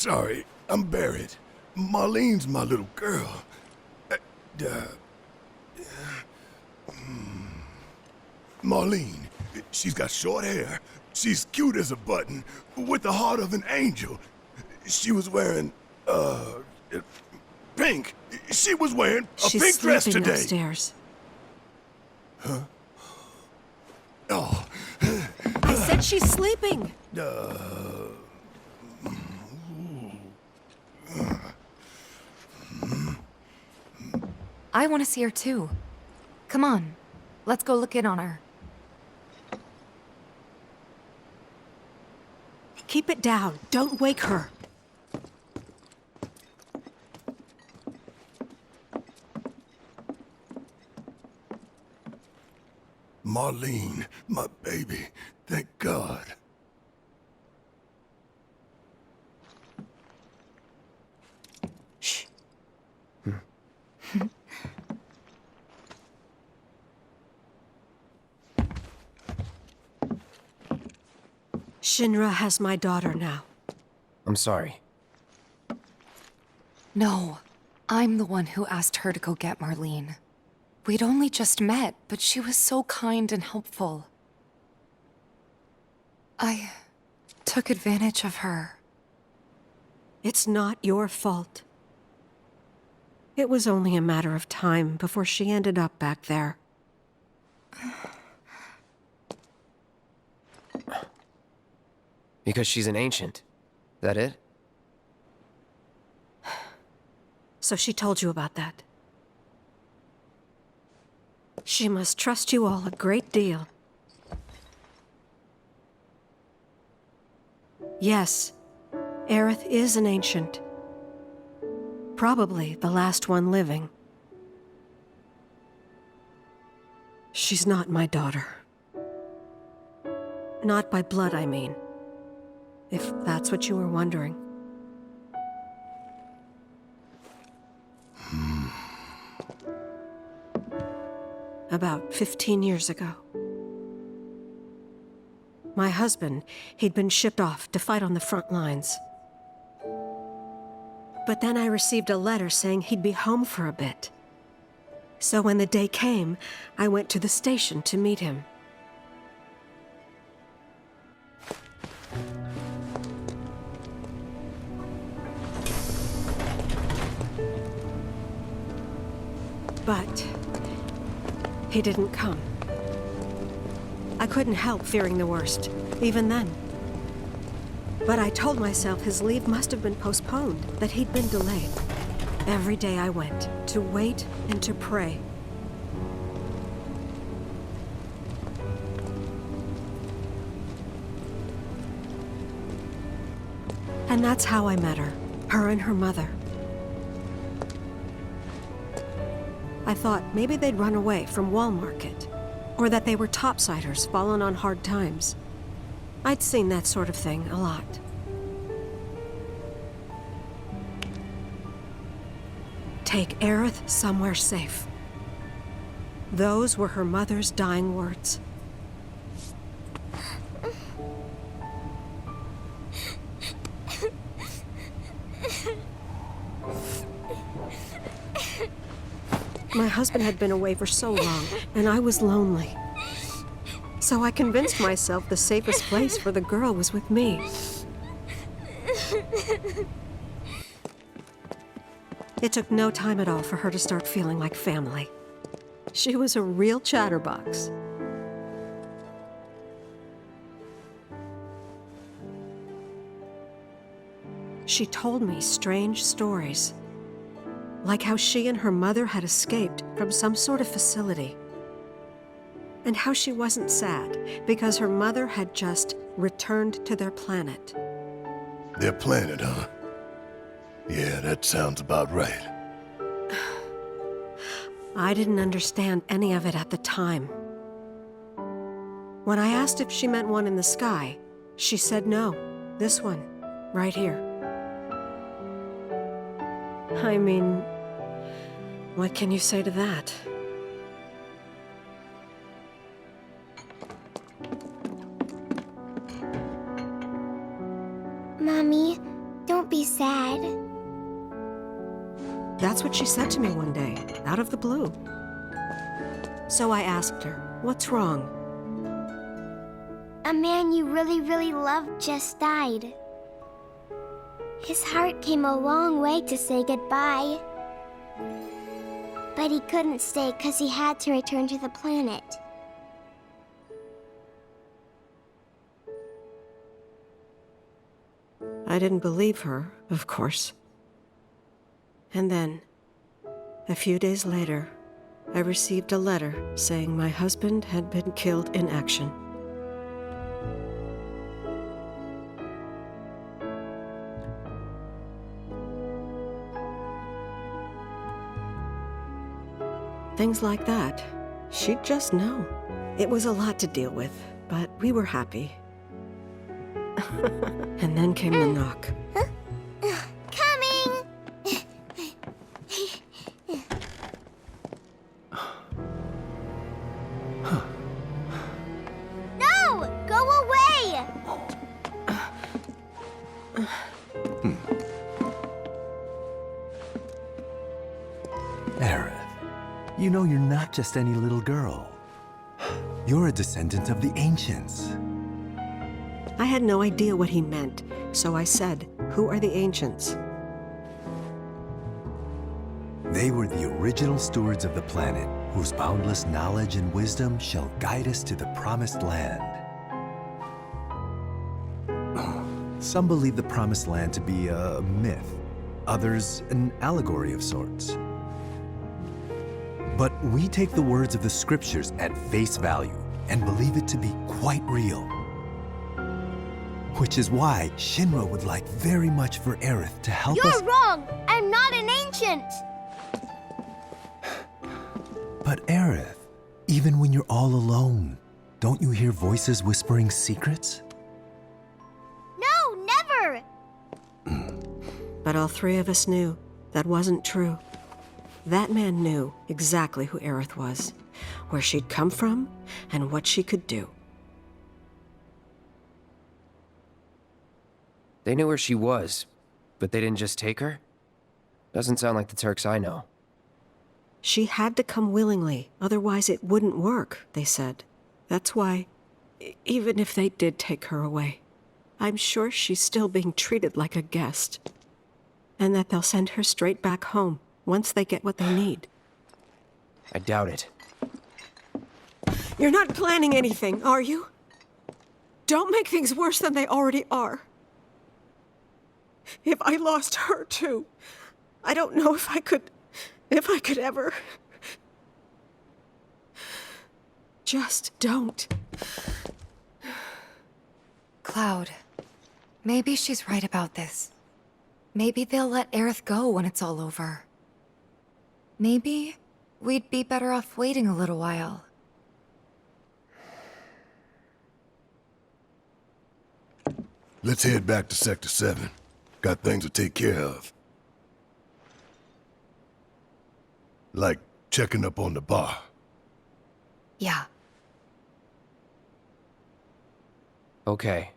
Sorry, I'm buried. Marlene's my little girl. Marlene, she's got short hair. She's cute as a button, with the heart of an angel. She was wearing, pink. She was wearing a pink dress She's sleeping today. upstairs. Huh? Oh. I said she's sleeping. I want to see her too. Come on, let's go look in on her. Keep it down. Don't wake her. Marlene, my baby. Thank God. Shh. Shinra has my daughter now. I'm sorry. No, I'm the one who asked her to go get Marlene. We'd only just met, but she was so kind and helpful. I took advantage of her. It's not your fault. It was only a matter of time before she ended up back there. Because she's an ancient. That it? So she told you about that. She must trust you all a great deal. Yes, Aerith is an ancient. Probably the last one living. She's not my daughter. Not by blood, I mean. If that's what you were wondering. About 15 years ago. My husband, he'd been shipped off to fight on the front lines. But then I received a letter saying he'd be home for a bit. So when the day came, I went to the station to meet him. But he didn't come. I couldn't help fearing the worst, even then. But I told myself his leave must have been postponed, that he'd been delayed. Every day I went, to wait and to pray. And that's how I met her and her mother. I thought maybe they'd run away from Wall Market, or that they were topsiders fallen on hard times. I'd seen that sort of thing a lot. Take Aerith somewhere safe. Those were her mother's dying words. My husband had been away for so long, and I was lonely. So I convinced myself the safest place for the girl was with me. It took no time at all for her to start feeling like family. She was a real chatterbox. She told me strange stories. Like how she and her mother had escaped from some sort of facility. And how she wasn't sad because her mother had just returned to their planet. Their planet, huh? Yeah, that sounds about right. I didn't understand any of it at the time. When I asked if she meant one in the sky, she said no. This one, right here. I mean, what can you say to that? Mommy, don't be sad. sad. That's what she said to me one day, out of the blue. So I asked her, what's wrong? A man you really, really loved just died. His heart came a long way to say goodbye. But he couldn't stay because he had to return to the planet. I didn't believe her, of course. And then, a few days later, I received a letter saying my husband had been killed in action. Things like that. She'd just know. It was a lot to deal with, but we were happy. And then came the knock. Coming! No! Go away! Aerith, you know you're not just any little girl. You're a descendant of the ancients. I had no idea what he meant, so I said, "Who are the ancients?" They were the original stewards of the planet, whose boundless knowledge and wisdom shall guide us to the promised land. Some believe the promised land to be a myth, others an allegory of sorts. But we take the words of the scriptures at face value and believe it to be quite real. Which is why Shinra would like very much for Aerith to help us— You're wrong! I'm not an ancient! But Aerith, even when you're all alone, don't you hear voices whispering secrets? No, never! But all three of us knew that wasn't true. That man knew exactly who Aerith was, where she'd come from, and what she could do. They knew where she was, but they didn't just take her? Doesn't sound like the Turks I know. She had to come willingly, otherwise it wouldn't work, they said. That's why, even if they did take her away, I'm sure she's still being treated like a guest. And that they'll send her straight back home once they get what they need. I doubt it. You're not planning anything, are you? Don't make things worse than they already are. If I lost her too, I don't know if I could ever. Just don't. Cloud, maybe she's right about this. Maybe they'll let Aerith go when it's all over. Maybe we'd be better off waiting a little while. Let's head back to Sector 7. Got things to take care of. Like checking up on the bar. Yeah. Okay.